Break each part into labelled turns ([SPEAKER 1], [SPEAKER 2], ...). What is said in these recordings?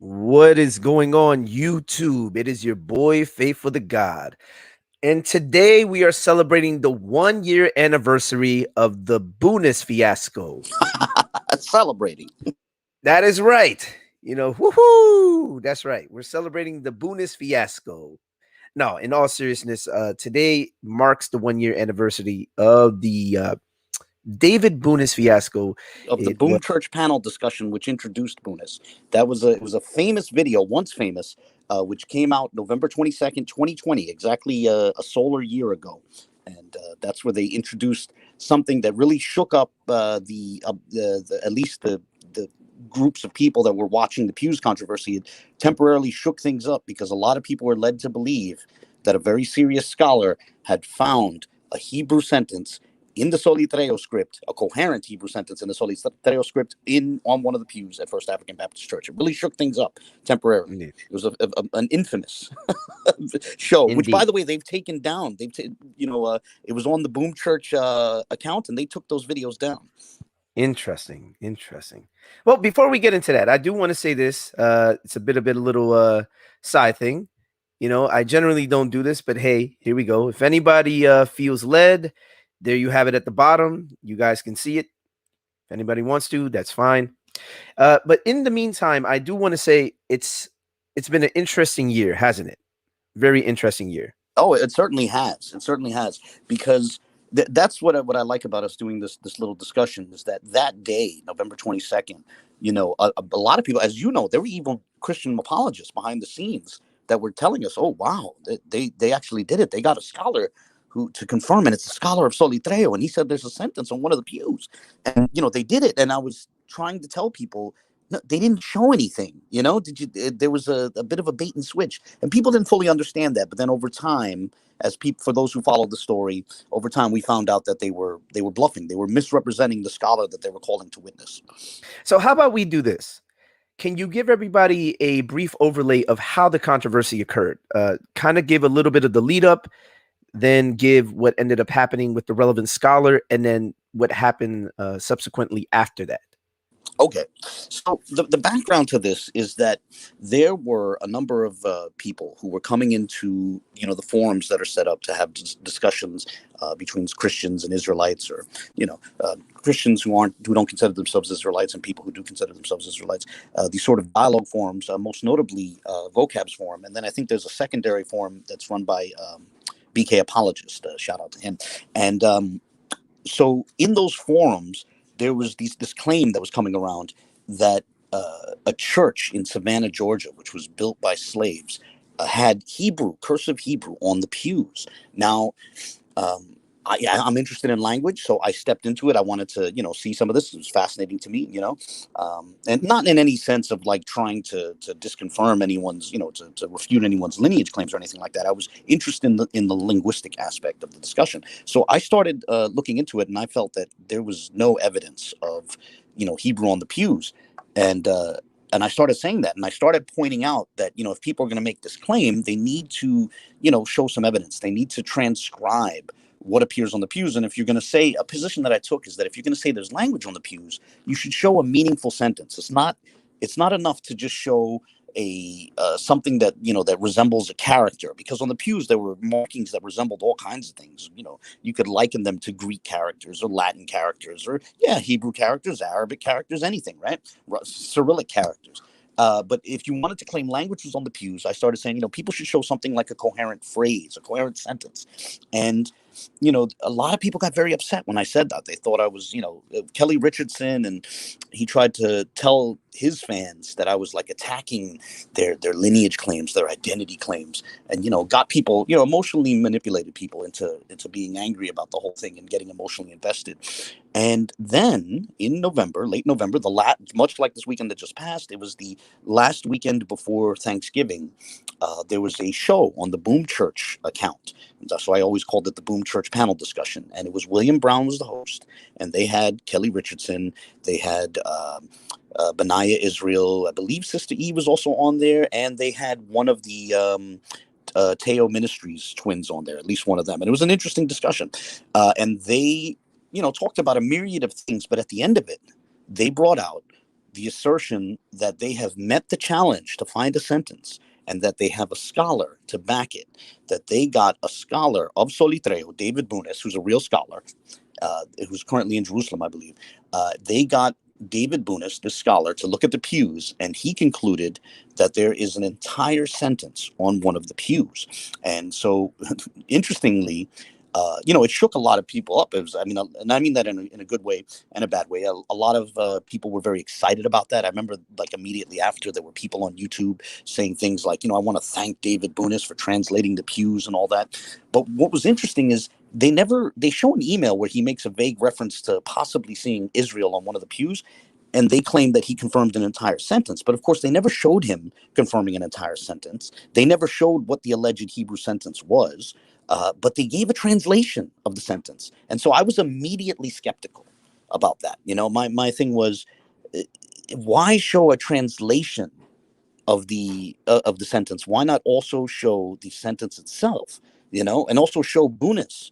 [SPEAKER 1] What is going on, YouTube? It is your boy, Faithful to God. And today we are celebrating the 1 year anniversary of the Bunis fiasco.
[SPEAKER 2] Celebrating.
[SPEAKER 1] That is right. Woohoo! That's right. We're celebrating the Bunis fiasco. No, in all seriousness, today marks the 1 year anniversary of the David Bunis fiasco.
[SPEAKER 2] Of the
[SPEAKER 1] It was
[SPEAKER 2] Boom Church panel discussion, which introduced Bunis. It was a famous video, once famous, which came out November 22nd, 2020, exactly a solar year ago, and that's where they introduced something that really shook up at least the groups of people that were watching the pews controversy. It temporarily shook things up because a lot of people were led to believe that a very serious scholar had found a Hebrew sentence in the Solitreo script, a coherent Hebrew sentence in the Solitreo script on one of the pews at First African Baptist Church. It really shook things up temporarily.
[SPEAKER 1] indeed.
[SPEAKER 2] It was an infamous show, which, by
[SPEAKER 1] Indeed.
[SPEAKER 2] the way, they've taken down. It was on the Boom Church account, and they took those videos down.
[SPEAKER 1] Interesting. Well, before we get into that, I do want to say this. It's a little side thing. I generally don't do this, but hey, here we go. If anybody feels led, there you have it at the bottom. You guys can see it. If anybody wants to, that's fine. But in the meantime, I do want to say it's been an interesting year, hasn't it? Very interesting year.
[SPEAKER 2] Oh, it certainly has. It certainly has, because that's what I like about us doing this little discussion, is that day, November 22nd. A lot of people, as you know, there were even Christian apologists behind the scenes that were telling us, "Oh, wow, they actually did it. They got a scholar to confirm, and it's a scholar of Solitreo, and he said there's a sentence on one of the pews, and they did it." And I was trying to tell people, no, they didn't show anything. There was a bit of a bait and switch, and people didn't fully understand that. But then over time, for those who followed the story, over time we found out that they were bluffing. They were misrepresenting the scholar that they were calling to witness.
[SPEAKER 1] So how about we do this? Can you give everybody a brief overlay of how the controversy occurred? Kind of give a little bit of the lead up, then give what ended up happening with the relevant scholar, and then what happened subsequently after that.
[SPEAKER 2] Okay, so the background to this is that there were a number of people who were coming into the forums that are set up to have discussions between Christians and Israelites, or Christians who don't consider themselves Israelites and people who do consider themselves Israelites. These sort of dialogue forums, most notably Vocab's forum, and then I think there's a secondary forum that's run by BK Apologist. Shout out to him. And so in those forums, there was this claim that was coming around that a church in Savannah, Georgia, which was built by slaves, had cursive Hebrew on the pews. Now, I'm interested in language, so I stepped into it. I wanted to, see some of this. It was fascinating to me, and not in any sense of like trying to disconfirm anyone's, to refute anyone's lineage claims or anything like that. I was interested in the linguistic aspect of the discussion. So I started looking into it, and I felt that there was no evidence of, Hebrew on the pews, and I started saying that, and I started pointing out that, if people are going to make this claim, they need to, show some evidence. They need to transcribe what appears on the pews. And if you're going to say, a position that I took is that if you're going to say there's language on the pews, you should show a meaningful sentence. It's not enough to just show a something that that resembles a character, because on the pews there were markings that resembled all kinds of things. You could liken them to Greek characters or Latin characters, or Hebrew characters, Arabic characters, anything, right? Cyrillic characters. But if you wanted to claim language was on the pews, I started saying, people should show something like a coherent phrase, a coherent sentence. And, a lot of people got very upset when I said that. They thought I was, Kelly Richardson, and he tried to tell his fans that I was like attacking their lineage claims, their identity claims, and, got people, emotionally manipulated people into being angry about the whole thing and getting emotionally invested. And then in November, late November, much like this weekend that just passed, it was the last weekend before Thanksgiving. There was a show on the Boom Church account. So I always called it the Boom Church panel discussion. And it was William Brown was the host. And they had Kelly Richardson. They had Benayah Israel. I believe Sister E was also on there. And they had one of the Teo Ministries twins on there, at least one of them. And it was an interesting discussion. And they talked about a myriad of things. But at the end of it, they brought out the assertion that they have met the challenge to find a sentence and that they have a scholar to back it, that they got a scholar of Solitreo, David Bunis, who's a real scholar, who's currently in Jerusalem, I believe. They got David Bunis, the scholar, to look at the pews, and he concluded that there is an entire sentence on one of the pews. And so, interestingly, it shook a lot of people up. It was, I mean, and I mean that in a good way and a bad way. A lot of people were very excited about that. I remember, like, immediately after, there were people on YouTube saying things like, I want to thank David Bunis for translating the pews and all that. But what was interesting is they show an email where he makes a vague reference to possibly seeing Israel on one of the pews, and they claim that he confirmed an entire sentence. But of course, they never showed him confirming an entire sentence. They never showed what the alleged Hebrew sentence was, but they gave a translation of the sentence. And so I was immediately skeptical about that. My thing was, uh, why show a translation of the sentence? Why not also show the sentence itself? And also show Bunis,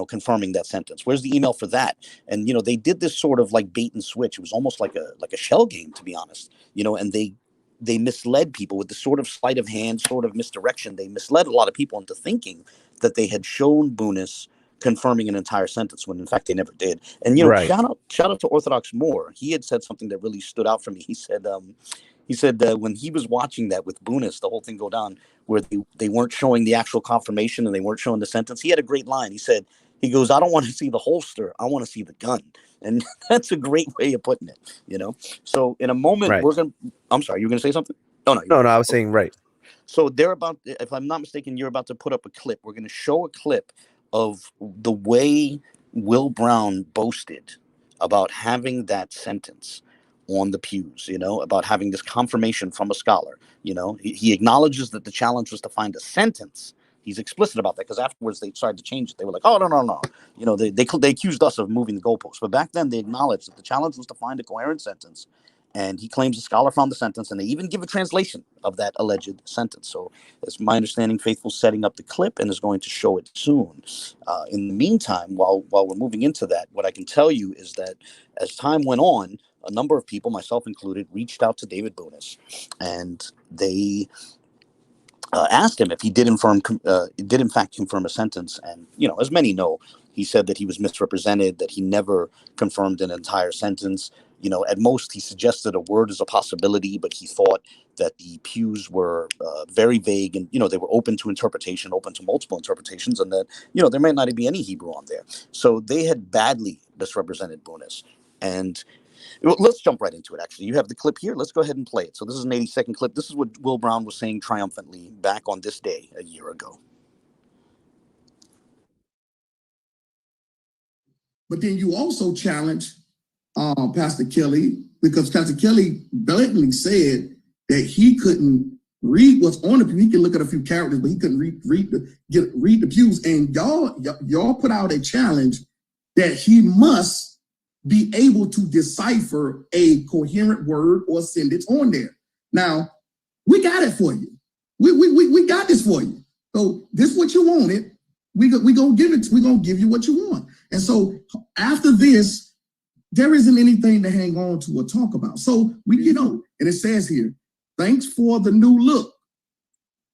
[SPEAKER 2] confirming that sentence. Where's the email for that? And they did this sort of like bait and switch. It was almost like a shell game, to be honest. And they misled people with this sort of sleight of hand, sort of misdirection. They misled a lot of people into thinking that they had shown Bunis confirming an entire sentence when in fact they never did. And
[SPEAKER 1] Right.
[SPEAKER 2] shout out to Orthodox Moore. He had said something that really stood out for me. He said when he was watching that with Bunis, the whole thing go down, where they weren't showing the actual confirmation and they weren't showing the sentence. He had a great line. He goes, I don't want to see the holster. I want to see the gun. And that's a great way of putting it. So in a moment,
[SPEAKER 1] Right.
[SPEAKER 2] I'm sorry, you were going to say something? Oh, no, you're
[SPEAKER 1] No,
[SPEAKER 2] good.
[SPEAKER 1] no, I was
[SPEAKER 2] Okay.
[SPEAKER 1] saying right.
[SPEAKER 2] So they're about, if I'm not mistaken, you're about to put up a clip. We're going to show a clip of the way Will Brown boasted about having that sentence on the pews, about having this confirmation from a scholar. He acknowledges that the challenge was to find a sentence. He's explicit about that because afterwards they started to change it. They were like, oh, no, no, no. They accused us of moving the goalposts. But back then they acknowledged that the challenge was to find a coherent sentence. And he claims a scholar found the sentence, and they even give a translation of that alleged sentence. So, it's my understanding, Faithful's setting up the clip and is going to show it soon. In the meantime, while we're moving into that, what I can tell you is that as time went on, a number of people, myself included, reached out to David Bunis, and they asked him if he did in fact confirm a sentence. And as many know, he said that he was misrepresented, that he never confirmed an entire sentence. At most he suggested a word as a possibility, but he thought that the pews were very vague, and they were open to interpretation, open to multiple interpretations, and that there might not be any Hebrew on there. So they had badly misrepresented Bunis. And well, let's jump right into it, actually. You have the clip here. Let's go ahead and play it. So this is an 80-second clip. This is what Will Brown was saying triumphantly back on this day a year ago.
[SPEAKER 3] But then you also challenge Pastor Kelly, because Pastor Kelly blatantly said that he couldn't read what's on the pew. He can look at a few characters, but he couldn't read the pews. And y'all put out a challenge that he must be able to decipher a coherent word or sentence on there. Now, we got it for you. We got this for you. So this is what you wanted. We gonna give it. We gonna give you what you want. And so after this, there isn't anything to hang on to or talk about. So and it says here, thanks for the new look.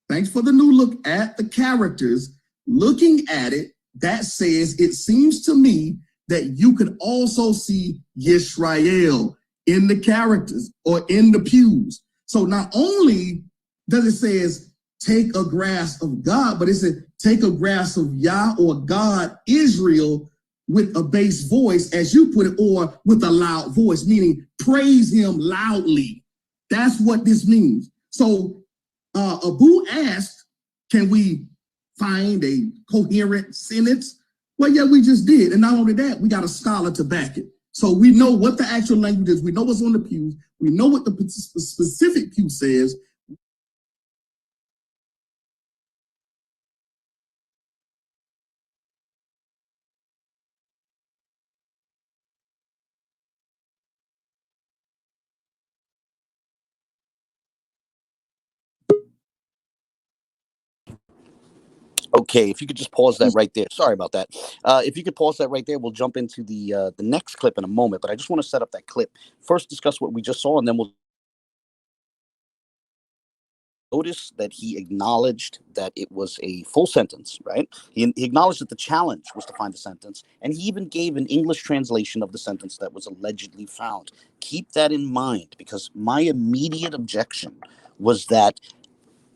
[SPEAKER 3] Thanks for the new look at the characters. Looking at it, that says, it seems to me that you could also see Yisrael in the characters or in the pews. So not only does it says take a grasp of God, but it said take a grasp of Yah or God, Israel, with a bass voice, as you put it, or with a loud voice, meaning praise him loudly. That's what this means. So Abu asked, can we find a coherent sentence? Well, yeah, we just did. And not only that, we got a scholar to back it. So we know what the actual language is. We know what's on the pews. We know what the specific pew says.
[SPEAKER 2] Okay, if you could just pause that right there. Sorry about that. If you could pause that right there, we'll jump into the next clip in a moment. But I just want to set up that clip. First, discuss what we just saw, and then we'll notice that he acknowledged that it was a full sentence, right? He acknowledged that the challenge was to find the sentence, and he even gave an English translation of the sentence that was allegedly found. Keep that in mind, because my immediate objection was that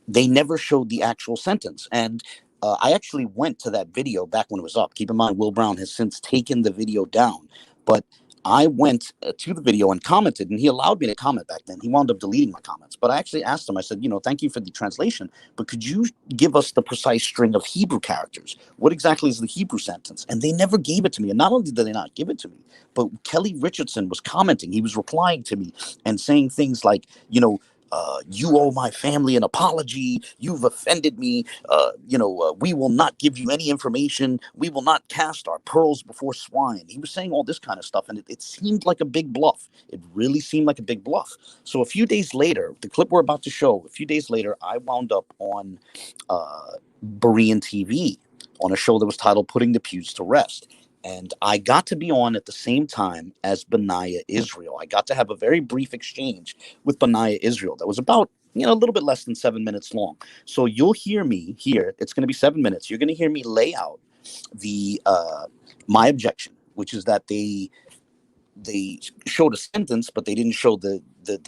[SPEAKER 2] they never showed the actual sentence. And I actually went to that video back when it was up. Keep in mind, Will Brown has since taken the video down. But I went to the video and commented, and he allowed me to comment back then. He wound up deleting my comments. But I actually asked him, I said, thank you for the translation, but could you give us the precise string of Hebrew characters? What exactly is the Hebrew sentence? And they never gave it to me. And not only did they not give it to me, but Kelly Richardson was commenting. He was replying to me and saying things like, you owe my family an apology. You've offended me. We will not give you any information. We will not cast our pearls before swine. He was saying all this kind of stuff, and it seemed like a big bluff. It really seemed like a big bluff. So a few days later, the clip we're about to show, I wound up on Berean TV on a show that was titled Putting the Pews to Rest. And I got to be on at the same time as Benayah Israel. I got to have a very brief exchange with Benayah Israel that was about, a little bit less than 7 minutes long. So you'll hear me here. It's going to be 7 minutes. You're going to hear me lay out my objection, which is that they showed a sentence, but they didn't show the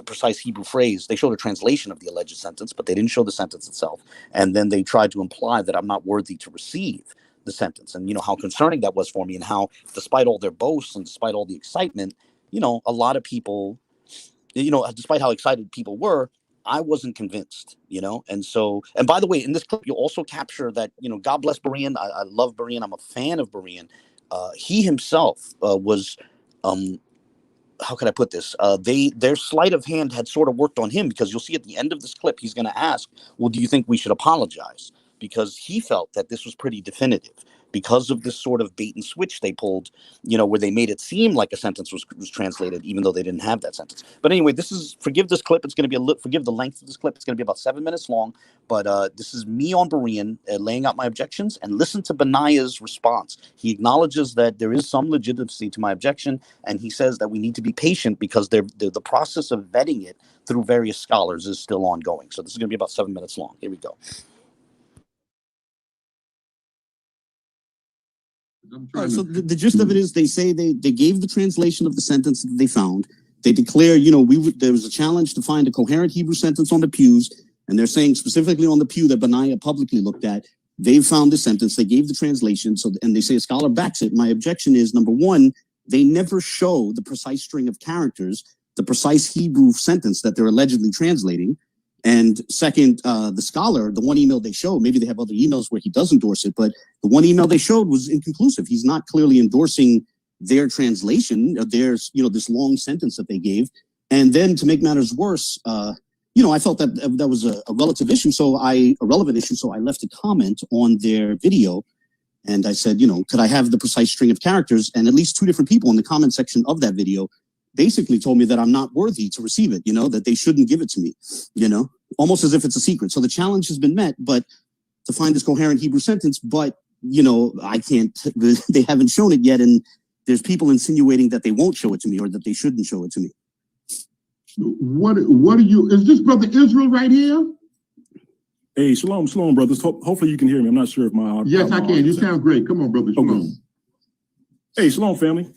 [SPEAKER 2] precise Hebrew phrase. They showed a translation of the alleged sentence, but they didn't show the sentence itself. And then they tried to imply that I'm not worthy to receive the sentence, and how concerning that was for me, and how, despite all their boasts and despite all the excitement, a lot of people, despite how excited people were, I wasn't convinced, and by the way, in this clip, you'll also capture that, God bless Berean. I love Berean. I'm a fan of Berean. He himself was, how could I put this? Their sleight of hand had sort of worked on him, because you'll see at the end of this clip, he's going to ask, well, do you think we should apologize? Because he felt that this was pretty definitive, because of this sort of bait and switch they pulled, where they made it seem like a sentence was translated, even though they didn't have that sentence. But anyway, forgive this clip. It's going to be forgive the length of this clip. It's going to be about 7 minutes long. But this is me on Berean laying out my objections, and listen to Benayah's response. He acknowledges that there is some legitimacy to my objection, and he says that we need to be patient, because the process of vetting it through various scholars is still ongoing. So this is going to be about 7 minutes long. Here we go.
[SPEAKER 4] All right, so the gist of it is, they say they gave the translation of the sentence that they found. They declare, there was a challenge to find a coherent Hebrew sentence on the pews, and they're saying specifically on the pew that Benayah publicly looked at, they've found the sentence, they gave the translation, and they say a scholar backs it. My objection is, number one, they never show the precise string of characters, the precise Hebrew sentence that they're allegedly translating. And second, the scholar, the one email they showed, maybe they have other emails where he does endorse it, but the one email they showed was inconclusive. He's not clearly endorsing their translation, this long sentence that they gave. And then, to make matters worse, I felt that that was a relevant issue. So I left a comment on their video, and I said, could I have the precise string of characters? And at least two different people in the comment section of that video basically told me that I'm not worthy to receive it, that they shouldn't give it to me, almost as if it's a secret. So the challenge has been met, but to find this coherent Hebrew sentence, but, I can't, they haven't shown it yet. And there's people insinuating that they won't show it to me, or that they shouldn't show it to me.
[SPEAKER 3] What are you, is this brother Israel right here?
[SPEAKER 5] Hey, shalom, brothers. Hopefully you can hear me. I'm not sure if my
[SPEAKER 3] yes, I can. You sound great. Come on, brother. Shalom.
[SPEAKER 5] Okay. Hey, shalom, family.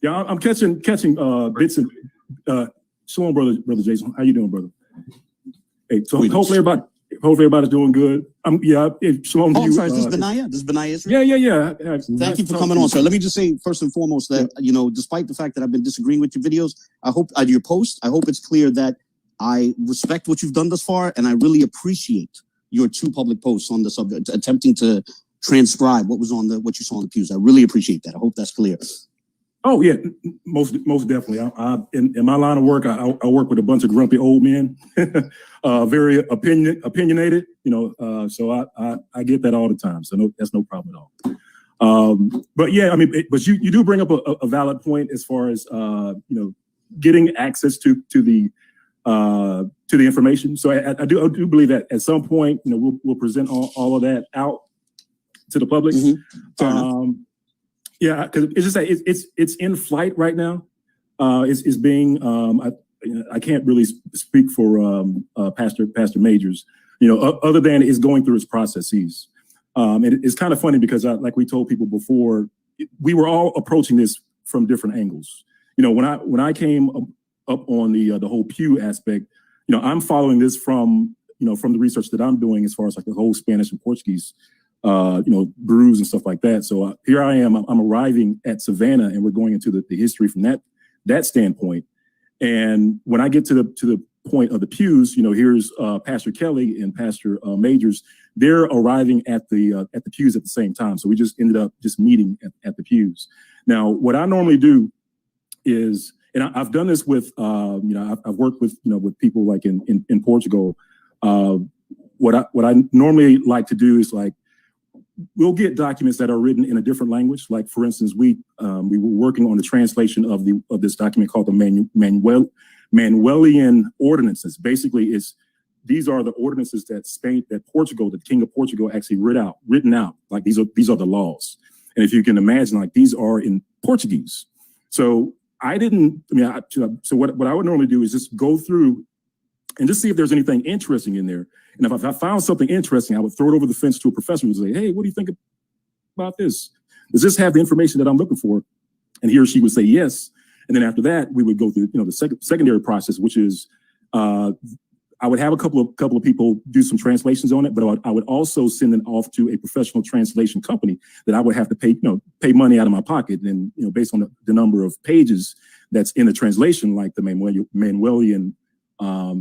[SPEAKER 5] Yeah, I'm catching bits and shalom, brother Jason. How you doing, brother? Hey, so hopefully everybody's doing good. Shalom to you.
[SPEAKER 4] I'm sorry, is this Benayah? This is Benayah Israel?
[SPEAKER 5] Yeah.
[SPEAKER 4] Thank you for coming on, sir. Let me just say first and foremost that, despite the fact that I've been disagreeing with your videos, I hope your post, I hope it's clear that I respect what you've done thus far, and I really appreciate your two public posts on the subject, attempting to transcribe what you saw on the pews. I really appreciate that. I hope that's clear.
[SPEAKER 5] Oh yeah, most definitely. In my line of work, I work with a bunch of grumpy old men, very opinionated. So I get that all the time. So that's no problem at all. But yeah, but you do bring up a valid point as far as getting access to the information. So I do believe that at some point we'll present all of that out to the public.
[SPEAKER 4] Fair enough.
[SPEAKER 5] Yeah, because it's just that it's in flight right now. It's being I can't really speak for Pastor Majors, other than it's going through its processes. And it's kind of funny because like we told people before, we were all approaching this from different angles. When I came up on the whole pew aspect, I'm following this from the research that I'm doing as far as like the whole Spanish and Portuguese brews and stuff like that. So here I am, I'm arriving at Savannah, and we're going into the history from that standpoint. And when I get to the point of the pews, here's Pastor Kelly and Pastor Majors. They're arriving at the pews at the same time. So we just ended up just meeting at the pews. Now, what I normally do is, and I've done this with, I've worked with, with people like in Portugal. What I normally like to do is like, we'll get documents that are written in a different language. Like, for instance, we were working on the translation of this document called the Manuelian ordinances. Basically, these are the ordinances that Portugal, the King of Portugal, actually written out. Like these are the laws. And if you can imagine, like these are in Portuguese. So so what I would normally do is just go through and just see if there's anything interesting in there. And if I found something interesting, I would throw it over the fence to a professor and say, hey, what do you think about this? Does this have the information that I'm looking for? And he or she would say yes. And then after that, we would go through, the secondary process, which is I would have a couple of people do some translations on it, but I would also send it off to a professional translation company that I would have to pay money out of my pocket. And, based on the number of pages that's in the translation, like the Manuelian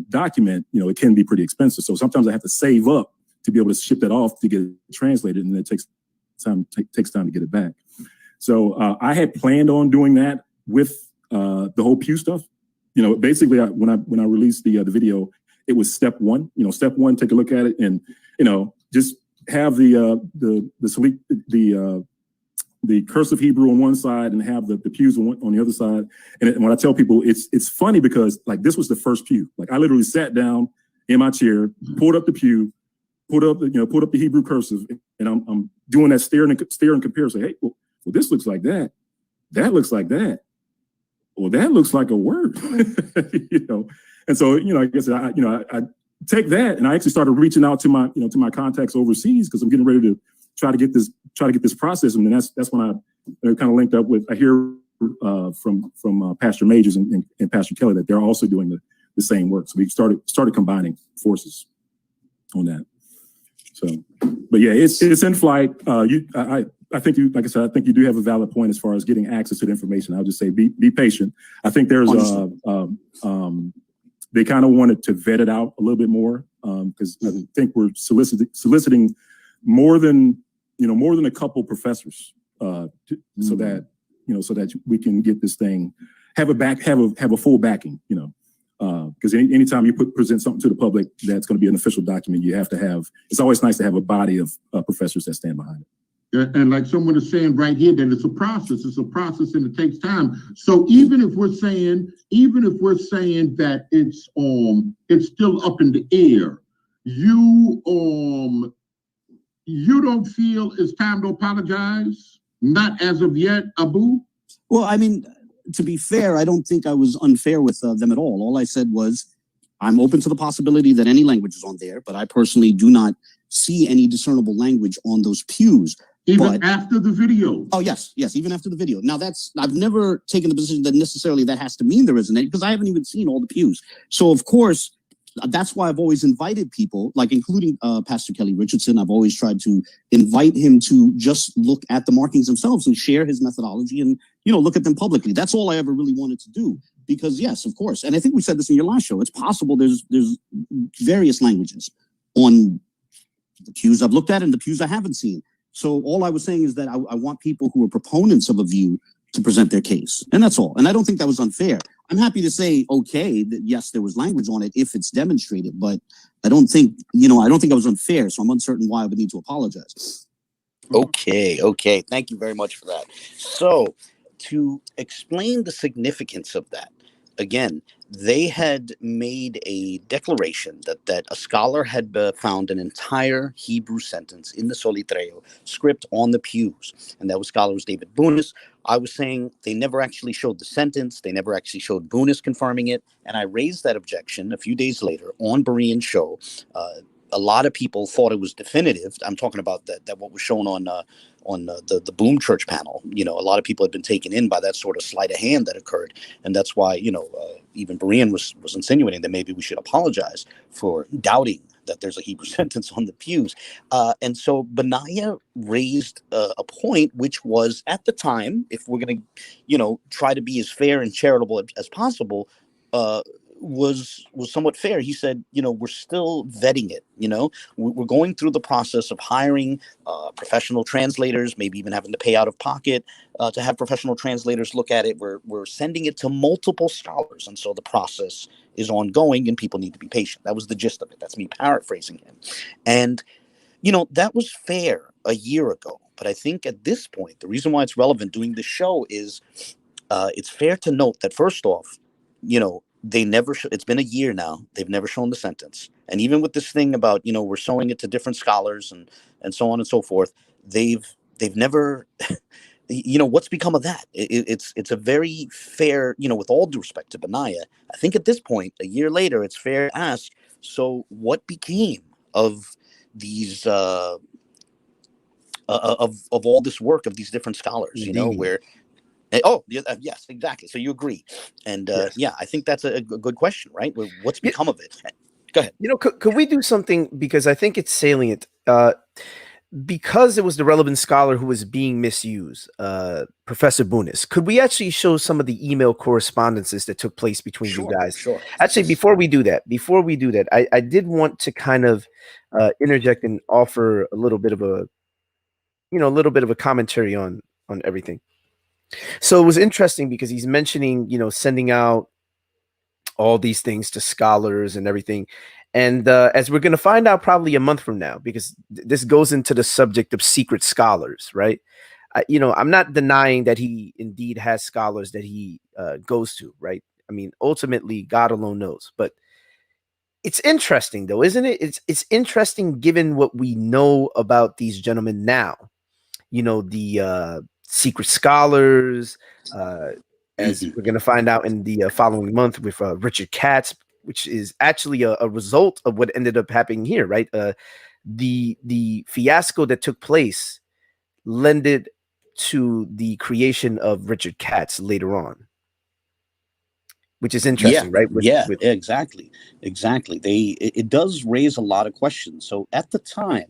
[SPEAKER 5] document, it can be pretty expensive. So sometimes I have to save up to be able to ship that off to get it translated, and it takes time to get it back. So I had planned on doing that with the whole pew stuff. Basically when I released the video, it was step one. Step one, take a look at it, and just have the cursive Hebrew on one side and have the pews on the other side. And when I tell people, it's funny because like this was the first pew. Like I literally sat down in my chair, pulled up the pew, pulled up the Hebrew cursive, and I'm doing that stare and compare. Say, hey, well, this looks like that. That looks like that. Well, that looks like a word. And so I guess I take that, and I actually started reaching out to my contacts overseas because I'm getting ready to try to get this process, and then that's when I kind of linked up with. I hear from Pastor Majors and Pastor Kelly that they're also doing the same work. So we started combining forces on that. So, but yeah, it's in flight. I think you, like I said, I think you do have a valid point as far as getting access to the information. I'll just say be patient. I think there's they kind of wanted to vet it out a little bit more because I think we're soliciting more than a couple professors so that we can get this thing have a full backing. Because anytime you present something to the public that's going to be an official document, you have to have. It's always nice to have a body of professors that stand behind it.
[SPEAKER 3] And like someone is saying right here, that it's a process and it takes time. So even if we're saying that it's still up in the air, you don't feel it's time to apologize? Not as of yet, Abu?
[SPEAKER 4] Well, I mean, to be fair, I don't think I was unfair with them at all. All I said was, I'm open to the possibility that any language is on there, but I personally do not see any discernible language on those pews.
[SPEAKER 3] Even after the video?
[SPEAKER 4] Oh, yes, even after the video. Now, I've never taken the position that necessarily that has to mean there isn't any, because I haven't even seen all the pews. So, of course, that's why I've always invited people, like including Pastor Kelly Richardson. I've always tried to invite him to just look at the markings themselves and share his methodology and, look at them publicly. That's all I ever really wanted to do. Because, yes, of course, and I think we said this in your last show, it's possible there's various languages on the pews I've looked at and the pews I haven't seen. So all I was saying is that I want people who are proponents of a view to present their case. And that's all. And I don't think that was unfair. I'm happy to say, okay, that yes, there was language on it if it's demonstrated, but I don't think I was unfair. So I'm uncertain why I would need to apologize.
[SPEAKER 2] Okay. Thank you very much for that. So to explain the significance of that, again, they had made a declaration that a scholar had found an entire Hebrew sentence in the Solitreo script on the pews, and that scholar was David Bunis. I was saying they never actually showed the sentence. They never actually showed Bunis confirming it, and I raised that objection a few days later on Berean's show. A lot of people thought it was definitive. I'm talking about that what was shown on the Boom Church panel. A lot of people had been taken in by that sort of sleight of hand that occurred, and that's why even Berean was insinuating that maybe we should apologize for doubting that there's a Hebrew sentence on the pews. And so Benayah raised a point, which was at the time, if we're going to try to be as fair and charitable as possible, was somewhat fair. He said, we're still vetting it. We're going through the process of hiring professional translators, maybe even having to pay out of pocket to have professional translators look at it. We're sending it to multiple scholars, and so the process is ongoing, and people need to be patient. That was the gist of it. That's me paraphrasing him, and that was fair a year ago. But I think at this point, the reason why it's relevant doing this show is it's fair to note that first off, they never it's been a year now, they've never shown the sentence. And even with this thing about we're showing it to different scholars and so on and so forth, they've never what's become of that. It's a very fair, with all due respect to Benayah, I think at this point a year later it's fair to ask, so what became of these of all this work of these different scholars, where yes, exactly. So you agree. And
[SPEAKER 1] Yes.
[SPEAKER 2] I think that's a good question, right? What's become of it? Go ahead.
[SPEAKER 1] Could we do something, because I think it's salient, because it was the relevant scholar who was being misused, Professor Bunis. Could we actually show some of the email correspondences that took place between you guys?
[SPEAKER 2] Sure.
[SPEAKER 1] Actually, before we do that, I did want to kind of interject and offer a little bit of a commentary on everything. So it was interesting because he's mentioning, sending out all these things to scholars and everything. And as we're going to find out probably a month from now, because this goes into the subject of secret scholars, right? I'm not denying that he indeed has scholars that he goes to, right? I mean, ultimately, God alone knows. But it's interesting, though, isn't it? It's interesting given what we know about these gentlemen now. The secret scholars, as we're going to find out in the following month with Richard Katz, which is actually a result of what ended up happening here, right? The fiasco that took place lended to the creation of Richard Katz later on, which is interesting, right?
[SPEAKER 2] Exactly. It does raise a lot of questions. So at the time,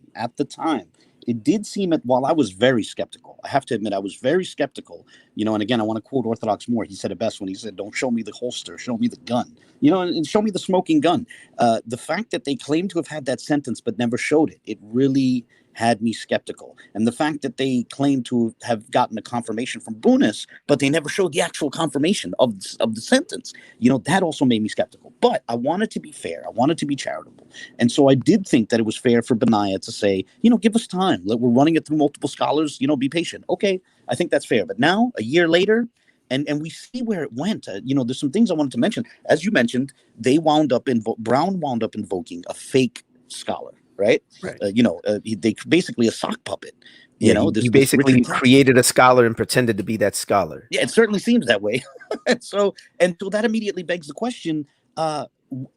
[SPEAKER 2] it did seem that while I was very skeptical, I have to admit I was very skeptical, and again, I want to quote Orthodox Moore. He said it best when he said, "Don't show me the holster, show me the gun, and show me the smoking gun." The fact that they claim to have had that sentence but never showed it, it really had me skeptical. And the fact that they claim to have gotten a confirmation from Bunis, but they never showed the actual confirmation of the sentence, that also made me skeptical. But I wanted to be fair. I wanted to be charitable. And so I did think that it was fair for Benayah to say, give us time. We're running it through multiple scholars, be patient. Okay, I think that's fair. But now, a year later, and we see where it went. There's some things I wanted to mention. As you mentioned, Brown wound up invoking a fake scholar. Right. They basically a sock puppet.
[SPEAKER 1] He basically created a scholar and pretended to be that scholar.
[SPEAKER 2] Yeah, it certainly seems that way. So that immediately begs the question: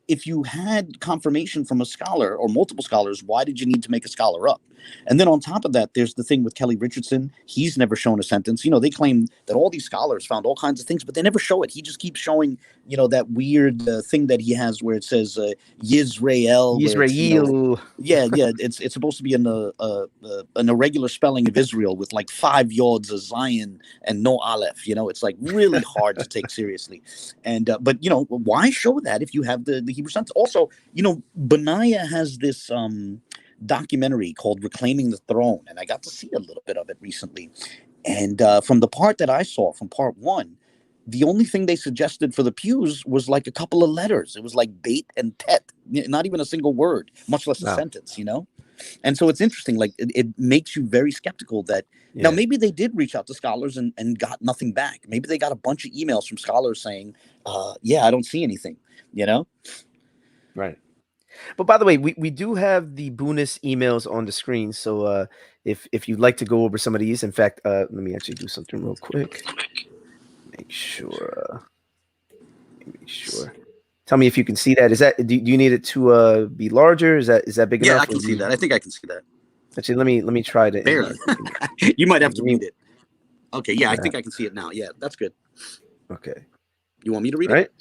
[SPEAKER 2] if you had confirmation from a scholar or multiple scholars, why did you need to make a scholar up? And then on top of that, there's the thing with Kelly Richardson. He's never shown a sentence. They claim that all these scholars found all kinds of things, but they never show it. He just keeps showing, that weird thing that he has where it says Yisrael.
[SPEAKER 1] Israel.
[SPEAKER 2] It's supposed to be an irregular spelling of Israel with like 5 yods of Zion and no aleph. It's like really hard to take seriously. And but why show that if you have the Hebrew sentence? Also, Benayah has this documentary called Reclaiming the Throne, and I got to see a little bit of it recently. And from the part that I saw, from part 1, the only thing they suggested for the pews was like a couple of letters. It was like bait and tet, not even a single word, much less a sentence, And so it's interesting, like it makes you very skeptical that now maybe they did reach out to scholars and got nothing back. Maybe they got a bunch of emails from scholars saying, yeah, I don't see anything, you know?
[SPEAKER 1] Right. But by the way, we do have the Bunis emails on the screen. So if you'd like to go over some of these, in fact, let me actually do something real quick. Make sure. Make sure. Tell me if you can see that. Is that do you need it to be larger? Is that big enough?
[SPEAKER 2] Yeah, I can see that. I think I can see that.
[SPEAKER 1] Actually, let me try to
[SPEAKER 2] Barely. You might have to read it. Okay, yeah, I think I can see it now. Yeah, that's good.
[SPEAKER 1] Okay.
[SPEAKER 2] You want me to read
[SPEAKER 1] it?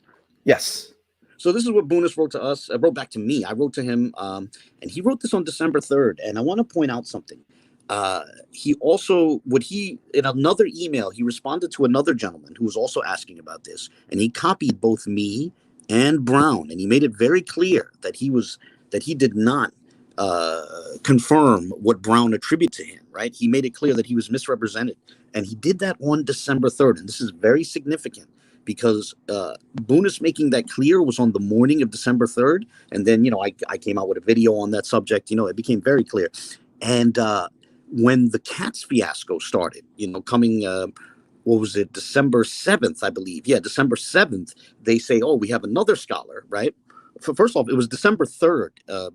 [SPEAKER 1] Yes.
[SPEAKER 2] So this is what Bunis wrote to us. Wrote back to me. I wrote to him, and he wrote this on December 3rd. And I want to point out something. He also in another email, he responded to another gentleman who was also asking about this, and he copied both me and Brown, and he made it very clear that he did not confirm what Brown attributed to him. Right? He made it clear that he was misrepresented, and he did that on December 3rd. And this is very significant, because Bunis making that clear was on the morning of December 3rd. And then, I came out with a video on that subject. It became very clear. And when the Katz fiasco started, coming, what was it, December 7th, I believe. Yeah, December 7th, they say, oh, we have another scholar, right? First off, it was December 3rd.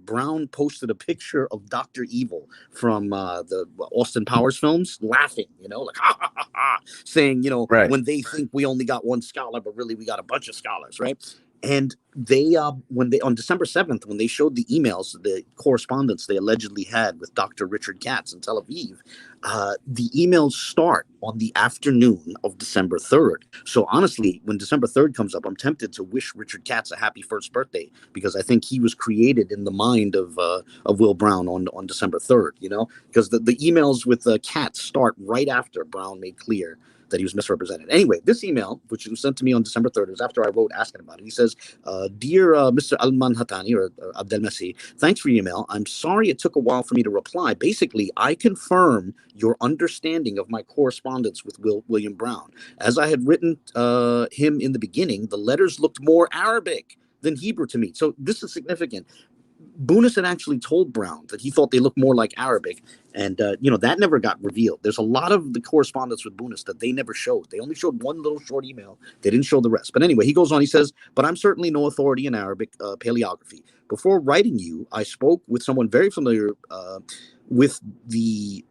[SPEAKER 2] Brown posted a picture of Dr. Evil from the Austin Powers films, laughing, like, ha, ha, ha, ha, saying, when they think we only got one scholar, but really we got a bunch of scholars, right? And they, on December 7th, when they showed the emails, the correspondence they allegedly had with Dr. Richard Katz in Tel Aviv, the emails start on the afternoon of December 3rd. So honestly, when December 3rd comes up, I'm tempted to wish Richard Katz a happy first birthday, because I think he was created in the mind of Will Brown on December 3rd, because the emails with Katz start right after Brown made clear that he was misrepresented. Anyway, this email, which was sent to me on December 3rd, was after I wrote asking about it. He says, Dear Mr. Al-Manhatani, or Abdelmasih, thanks for your email. I'm sorry it took a while for me to reply. Basically, I confirm your understanding of my correspondence with William Brown. As I had written him in the beginning, the letters looked more Arabic than Hebrew to me. So this is significant. Bunis had actually told Brown that he thought they looked more like Arabic, and that never got revealed. There's a lot of the correspondence with Bunis that they never showed. They only showed one little short email. They didn't show the rest. But anyway, he goes on. He says, "But I'm certainly no authority in Arabic paleography. Before writing you, I spoke with someone very familiar with the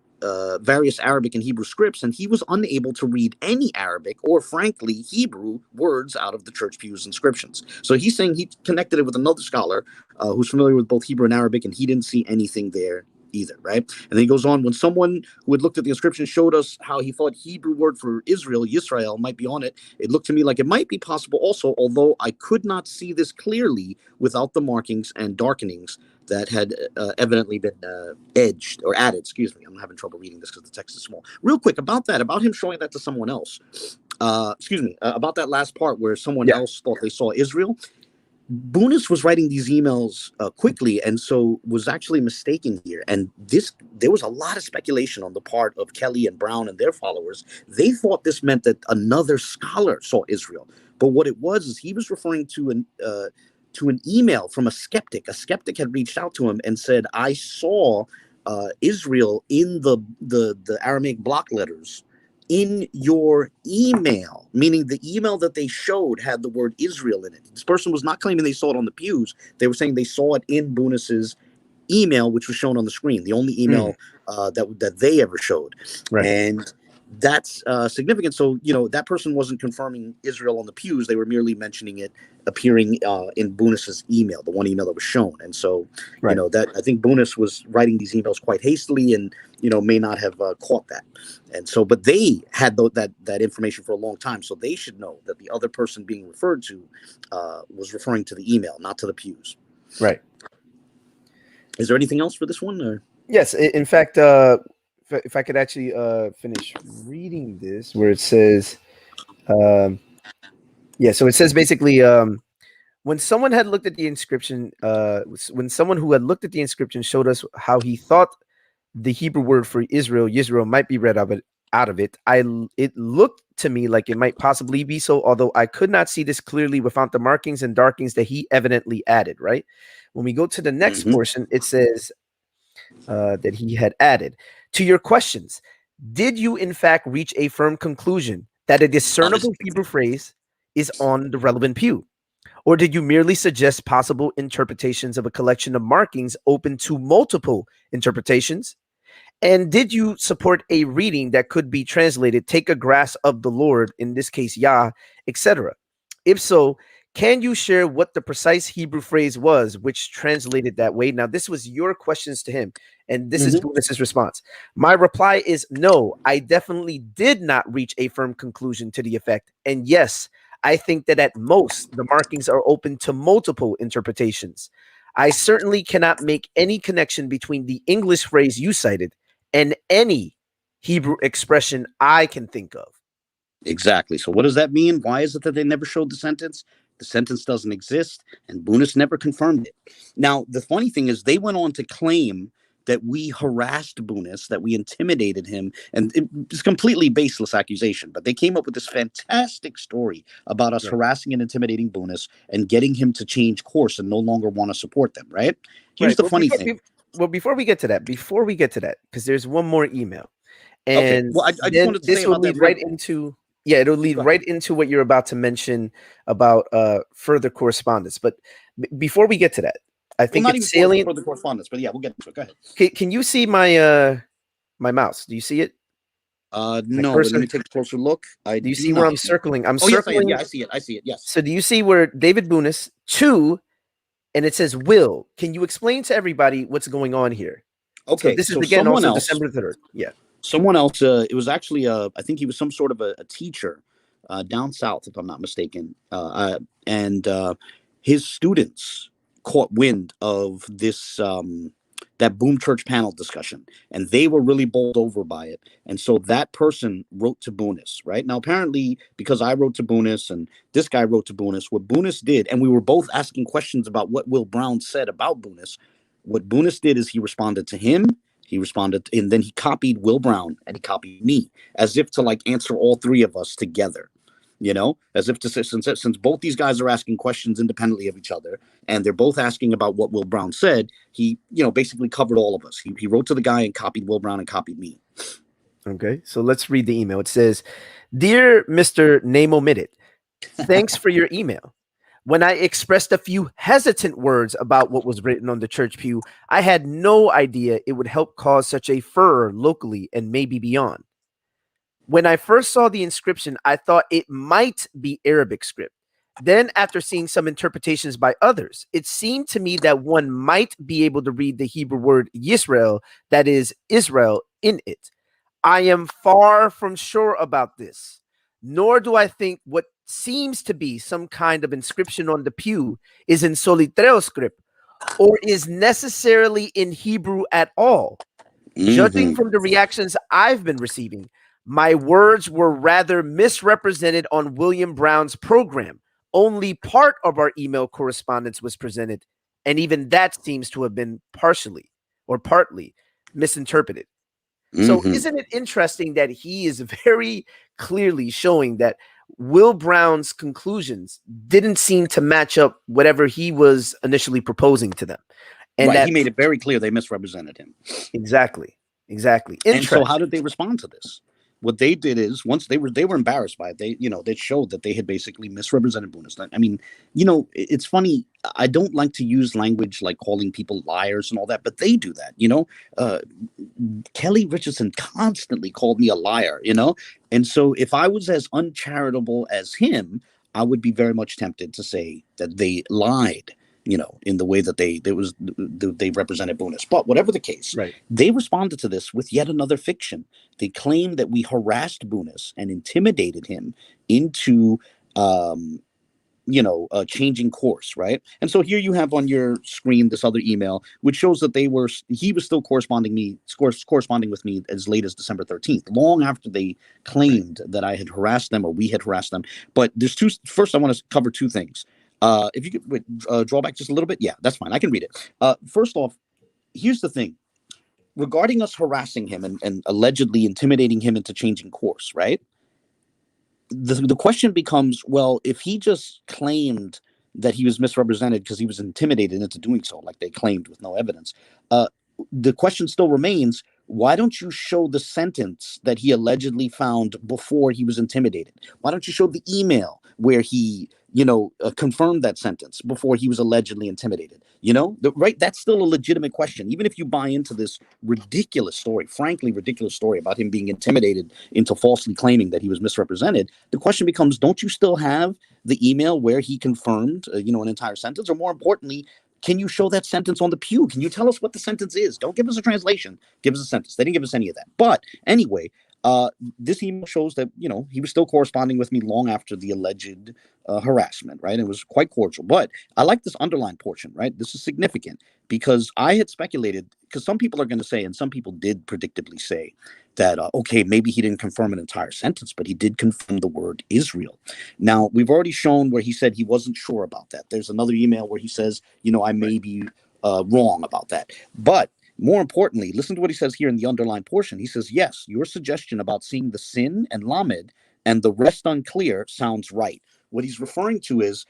[SPEAKER 2] various Arabic and Hebrew scripts, and he was unable to read any Arabic or, frankly, Hebrew words out of the church pews inscriptions." So he's saying he connected it with another scholar who's familiar with both Hebrew and Arabic, and he didn't see anything there either, right? And then he goes on, when someone who had looked at the inscription showed us how he thought Hebrew word for Israel, Yisrael, might be on it, it looked to me like it might be possible also, although I could not see this clearly without the markings and darkenings that had evidently been edged or added. Excuse me, I'm having trouble reading this because the text is small. Real quick about that, about him showing that to someone else. About that last part where someone else thought they saw Israel. Bunis was writing these emails quickly, and so was actually mistaken here. And there was a lot of speculation on the part of Kelly and Brown and their followers. They thought this meant that another scholar saw Israel, but what it was is he was referring to an email from a skeptic. A skeptic had reached out to him and said, "I saw Israel in the Aramaic block letters in your email," meaning the email that they showed had the word Israel in it. This person was not claiming they saw it on the pews. They were saying they saw it in Bunis's email, which was shown on the screen, the only email that they ever showed.
[SPEAKER 1] Right.
[SPEAKER 2] And that's significant. So, that person wasn't confirming Israel on the pews. They were merely mentioning it appearing in Bunis's email, the one email that was shown. And so, that I think Bunis was writing these emails quite hastily and, may not have caught that. And so, but they had that information for a long time. So they should know that the other person being referred to was referring to the email, not to the pews.
[SPEAKER 1] Right.
[SPEAKER 2] Is there anything else for this one? Or?
[SPEAKER 1] Yes. In fact, if I could actually finish reading this, where it says, so it says basically, when someone had looked at the inscription, when someone who had looked at the inscription showed us how he thought the Hebrew word for Israel might be read out of it, it looked to me like it might possibly be so, although I could not see this clearly without the markings and darkings that he evidently added, right? When we go to the next portion, it says, that he had added. To your questions, did you in fact reach a firm conclusion that a discernible Hebrew phrase is on the relevant pew? Or did you merely suggest possible interpretations of a collection of markings open to multiple interpretations? And did you support a reading that could be translated, take a grasp of the Lord, in this case, Yah, etc.? If so, can you share what the precise Hebrew phrase was which translated that way? Now, this was your questions to him, and this is Bunis' response. My reply is no, I definitely did not reach a firm conclusion to the effect. And yes, I think that at most, the markings are open to multiple interpretations. I certainly cannot make any connection between the English phrase you cited and any Hebrew expression I can think of.
[SPEAKER 2] Exactly. So what does that mean? Why is it that they never showed the sentence? The sentence doesn't exist, and Bunis never confirmed it. Now, the funny thing is they went on to claim that we harassed Bunis, that we intimidated him, and it's a completely baseless accusation. But they came up with this fantastic story about us harassing and intimidating Bunis and getting him to change course and no longer want to support them, right? Here's the funny thing.
[SPEAKER 1] Before we get to that, because there's one more email. And
[SPEAKER 2] okay. Well, I just wanted to
[SPEAKER 1] this
[SPEAKER 2] say
[SPEAKER 1] will
[SPEAKER 2] about
[SPEAKER 1] lead
[SPEAKER 2] that
[SPEAKER 1] right into it'll lead right into what you're about to mention about further correspondence. But before we get to that, I think
[SPEAKER 2] not
[SPEAKER 1] it's
[SPEAKER 2] even
[SPEAKER 1] salient
[SPEAKER 2] for the correspondence, but yeah, we'll get into it. Go ahead.
[SPEAKER 1] Can you see my my mouse? Do you see it?
[SPEAKER 2] No, but let me take a closer look.
[SPEAKER 1] Do you see where I'm circling? I'm circling.
[SPEAKER 2] Yes, I see it. Yes.
[SPEAKER 1] So do you see where David Bunis 2 and it says will? Can you explain to everybody what's going on here?
[SPEAKER 2] Okay.
[SPEAKER 1] So this is again also December 3rd. Yeah.
[SPEAKER 2] Someone else, it was actually, I think he was some sort of a teacher down south, if I'm not mistaken. And his students caught wind of this, that Boom Church panel discussion, and they were really bowled over by it. And so that person wrote to Bunis, right? Now, apparently, because I wrote to Bunis and this guy wrote to Bunis, what Bunis did, and we were both asking questions about what Will Brown said about Bunis, what Bunis did is he responded to him. He responded, and then he copied Will Brown and he copied me, as if to like answer all three of us together, you know, as if to say, since both these guys are asking questions independently of each other and they're both asking about what Will Brown said, he, you know, basically covered all of us. He wrote to the guy and copied Will Brown and copied me.
[SPEAKER 1] Okay, so let's read the email. It says, "Dear Mr. Name Omitted, thanks for your email. When I expressed a few hesitant words about what was written on the church pew, I had no idea it would help cause such a furor locally and maybe beyond. When I first saw the inscription, I thought it might be Arabic script. Then, after seeing some interpretations by others, it seemed to me that one might be able to read the Hebrew word Yisrael, that is Israel, in it. I am far from sure about this, nor do I think what seems to be some kind of inscription on the pew is in Solitreo script or is necessarily in Hebrew at all. Judging from the reactions I've been receiving, my words were rather misrepresented on William Brown's program. Only part of our email correspondence was presented, and even that seems to have been partially or partly misinterpreted. So isn't it interesting that he is very clearly showing that Will Brown's conclusions didn't seem to match up whatever he was initially proposing to them. And
[SPEAKER 2] that he made it very clear they misrepresented him.
[SPEAKER 1] Exactly.
[SPEAKER 2] And so how did they respond to this? What they did is once they were embarrassed by it, they showed that they had basically misrepresented Bunis. I mean, it's funny. I don't like to use language like calling people liars and all that, but they do that. Kelly Richardson constantly called me a liar, and so if I was as uncharitable as him, I would be very much tempted to say that they lied. In the way that they represented Bunis. But whatever the case, they responded to this with yet another fiction. They claimed that we harassed Bunis and intimidated him into, changing course, right? And so here you have on your screen this other email, which shows that he was still corresponding with me as late as December 13th, long after they claimed that I had harassed them or we had harassed them. But first I want to cover two things. If you could draw back just a little bit. Yeah, that's fine. I can read it. First off, here's the thing. Regarding us harassing him and allegedly intimidating him into changing course, right? The question becomes, well, if he just claimed that he was misrepresented because he was intimidated into doing so, like they claimed with no evidence, the question still remains, why don't you show the sentence that he allegedly found before he was intimidated? Why don't you show the email where he, confirmed that sentence before he was allegedly intimidated? Right? That's still a legitimate question. Even if you buy into this ridiculous story, frankly, ridiculous story about him being intimidated into falsely claiming that he was misrepresented, the question becomes, don't you still have the email where he confirmed, an entire sentence? Or more importantly, can you show that sentence on the pew? Can you tell us what the sentence is? Don't give us a translation. Give us a sentence. They didn't give us any of that. But anyway, this email shows that, he was still corresponding with me long after the alleged harassment, right? It was quite cordial. But I like this underlined portion, right? This is significant because I had speculated, because some people are going to say, and some people did predictably say, that, okay, maybe he didn't confirm an entire sentence, but he did confirm the word Israel. Now, we've already shown where he said he wasn't sure about that. There's another email where he says, I may be wrong about that. But more importantly, listen to what he says here in the underlined portion. He says, yes, your suggestion about seeing the sin and lamed and the rest unclear sounds right. What he's referring to is,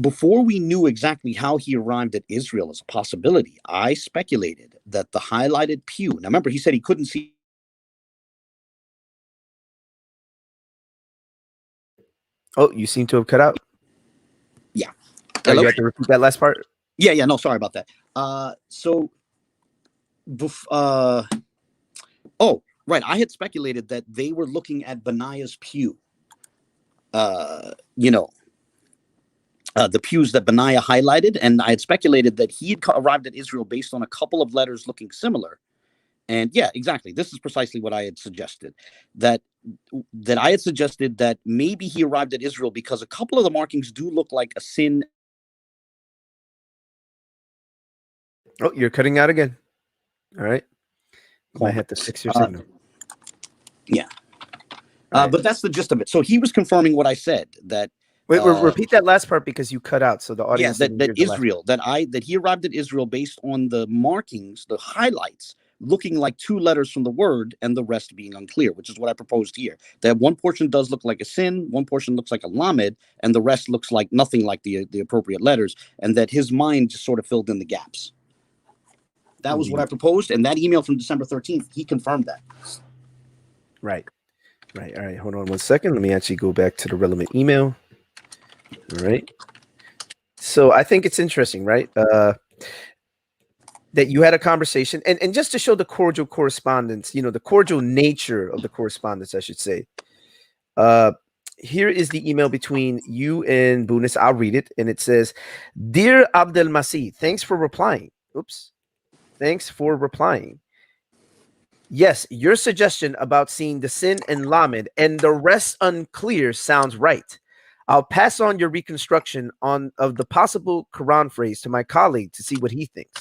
[SPEAKER 2] before we knew exactly how he arrived at Israel as a possibility, I speculated that the highlighted pew, now remember, he said he couldn't see.
[SPEAKER 1] Oh, you seem to have cut out.
[SPEAKER 2] Yeah.
[SPEAKER 1] Oh, you have to repeat that last part?
[SPEAKER 2] Yeah, no, sorry about that. Right, I had speculated that they were looking at Benayah's pew. The pews that Benayah highlighted, and I had speculated that he had arrived at Israel based on a couple of letters looking similar. And yeah, exactly. This is precisely what I had suggested. That I had suggested that maybe he arrived at Israel because a couple of the markings do look like a sin.
[SPEAKER 1] Oh, you're cutting out again. All right. Might have to fix your signal.
[SPEAKER 2] Yeah. But that's the gist of it. So he was confirming what I said, that
[SPEAKER 1] wait, repeat that last part because you cut out. So the audience,
[SPEAKER 2] that Israel, that he arrived at Israel based on the markings, the highlights, looking like two letters from the word and the rest being unclear, which is what I proposed here. That one portion does look like a sin, one portion looks like a lamed, and the rest looks like nothing like the appropriate letters, and that his mind just sort of filled in the gaps. That was what I proposed, and that email from December 13th, he confirmed that.
[SPEAKER 1] Right. All right. Hold on one second. Let me actually go back to the relevant email. All right. So I think it's interesting, right? That you had a conversation, and just to show the cordial correspondence, the cordial nature of the correspondence, I should say. Here is the email between you and Bunis. I'll read it, and it says, "Dear Abdel Masih, thanks for replying." Oops. Thanks for replying. Yes, your suggestion about seeing the sin and lamed and the rest unclear sounds right. I'll pass on your reconstruction of the possible Quran phrase to my colleague to see what he thinks.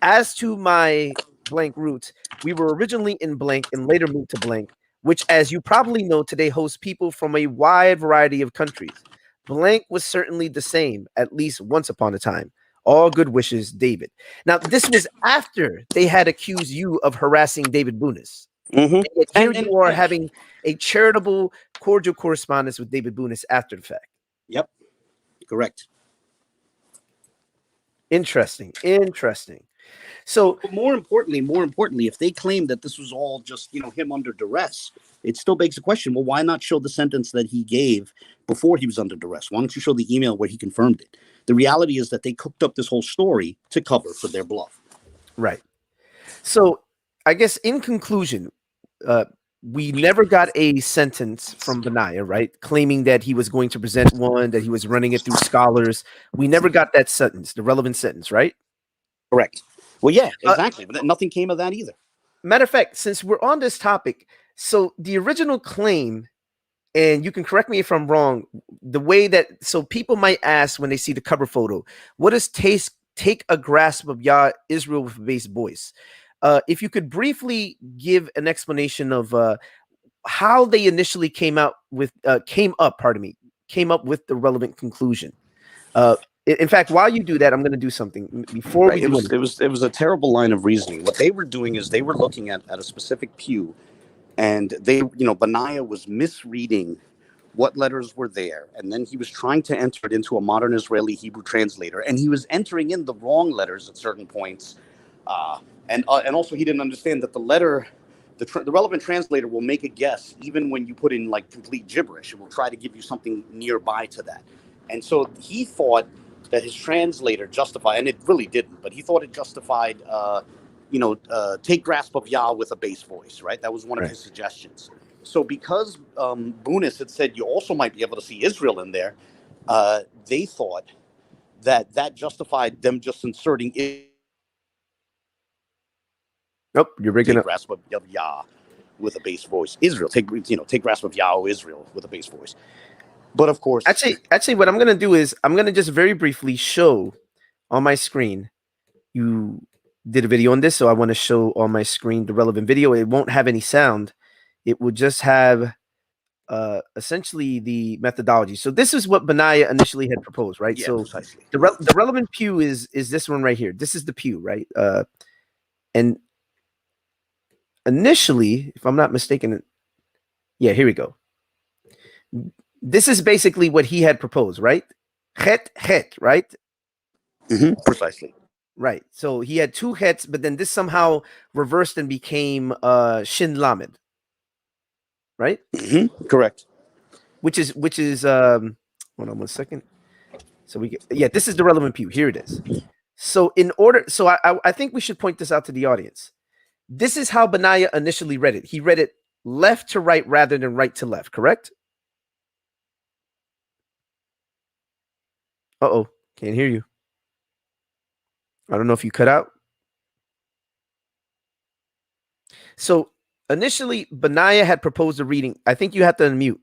[SPEAKER 1] As to my blank roots, we were originally in blank and later moved to blank, which, as you probably know, today hosts people from a wide variety of countries. Blank was certainly the same, at least once upon a time. All good wishes, David. Now, this was after they had accused you of harassing David Bunis.
[SPEAKER 2] Mm-hmm.
[SPEAKER 1] And here you are having a charitable, cordial correspondence with David Bunis after the fact.
[SPEAKER 2] Yep, correct.
[SPEAKER 1] Interesting. So,
[SPEAKER 2] but more importantly, if they claim that this was all just, him under duress, it still begs the question, well, why not show the sentence that he gave before he was under duress? Why don't you show the email where he confirmed it? The reality is that they cooked up this whole story to cover for their bluff.
[SPEAKER 1] Right. So I guess in conclusion, we never got a sentence from Benayah, right? Claiming that he was going to present one, that he was running it through scholars. We never got that sentence, the relevant sentence, right?
[SPEAKER 2] Correct. Well, yeah, exactly. But nothing came of that either.
[SPEAKER 1] Matter of fact, since we're on this topic, so the original claim, and you can correct me if I'm wrong, the way that, so people might ask when they see the cover photo, what does take a grasp of Yah Israel with a bass voice? If you could briefly give an explanation of how they initially came up with the relevant conclusion. In fact, while you do that, I'm going to do something before we do
[SPEAKER 2] it was a terrible line of reasoning. What they were doing is they were looking at a specific pew, and they, Benayah was misreading what letters were there, and then he was trying to enter it into a modern Israeli Hebrew translator, and he was entering in the wrong letters at certain points. and also he didn't understand that the letter, the relevant translator will make a guess even when you put in like complete gibberish. It will try to give you something nearby to that. And so he thought that his translator justified, and it really didn't, but he thought it justified, take grasp of Yah with a bass voice, right? That was one of his suggestions. So because Bunis had said you also might be able to see Israel in there, they thought that justified them just inserting it.
[SPEAKER 1] Nope, you're breaking up.
[SPEAKER 2] Grasp of Yah with a bass voice. Israel, take grasp of Yah, Israel with a bass voice. But of course,
[SPEAKER 1] actually, what I'm gonna do is I'm gonna just very briefly show on my screen. You did a video on this, so I want to show on my screen the relevant video. It won't have any sound. It will just have essentially the methodology. So this is what Benayah initially had proposed, right?
[SPEAKER 2] Yeah,
[SPEAKER 1] so
[SPEAKER 2] precisely.
[SPEAKER 1] the relevant pew is this one right here. This is the pew, right? And initially, if I'm not mistaken, yeah, here we go. This is basically what he had proposed, right? Het, right?
[SPEAKER 2] Precisely.
[SPEAKER 1] Right. So he had two hets, but then this somehow reversed and became shin lamed. Right?
[SPEAKER 2] Correct.
[SPEAKER 1] Which is hold on one second. So this is the relevant pew. Here it is. So I think we should point this out to the audience. This is how Benayah initially read it. He read it left to right rather than right to left, correct? Uh-oh, can't hear you. I don't know if you cut out. So initially, Benayah had proposed a reading. I think you have to unmute.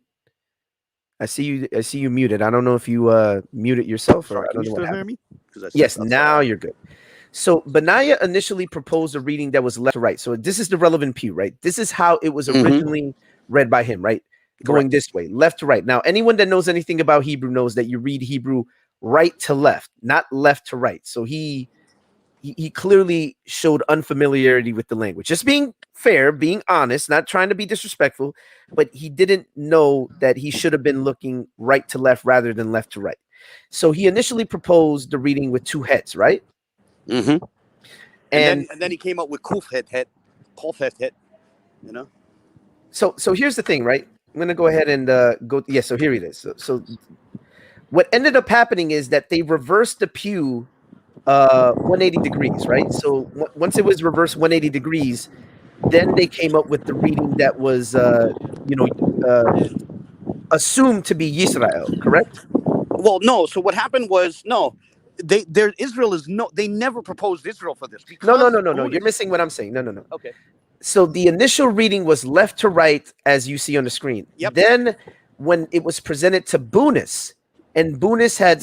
[SPEAKER 1] I see you muted. I don't know if you muted yourself or I don't know what happened. Yes, now you're good. So Benayah initially proposed a reading that was left to right. So this is the relevant pew, right? This is how it was originally read by him, right? Going this way, left to right. Now, anyone that knows anything about Hebrew knows that you read Hebrew right to left, not left to right. So he clearly showed unfamiliarity with the language. Just being fair, being honest, not trying to be disrespectful, but he didn't know that he should have been looking right to left rather than left to right. So he initially proposed the reading with two heads, right?
[SPEAKER 2] And then he came up with kuf het, kof het, you know.
[SPEAKER 1] So here's the thing, right? I'm gonna go ahead and go. Yeah, so here it is. So what ended up happening is that they reversed the pew 180 degrees, right? So once it was reversed 180 degrees, then they came up with the reading that was assumed to be Israel, correct?
[SPEAKER 2] Well, no. So what happened was they never proposed Israel for this.
[SPEAKER 1] No. You're missing what I'm saying. No.
[SPEAKER 2] Okay.
[SPEAKER 1] So the initial reading was left to right, as you see on the screen.
[SPEAKER 2] Yep.
[SPEAKER 1] Then when it was presented to Bunis, and Bunis had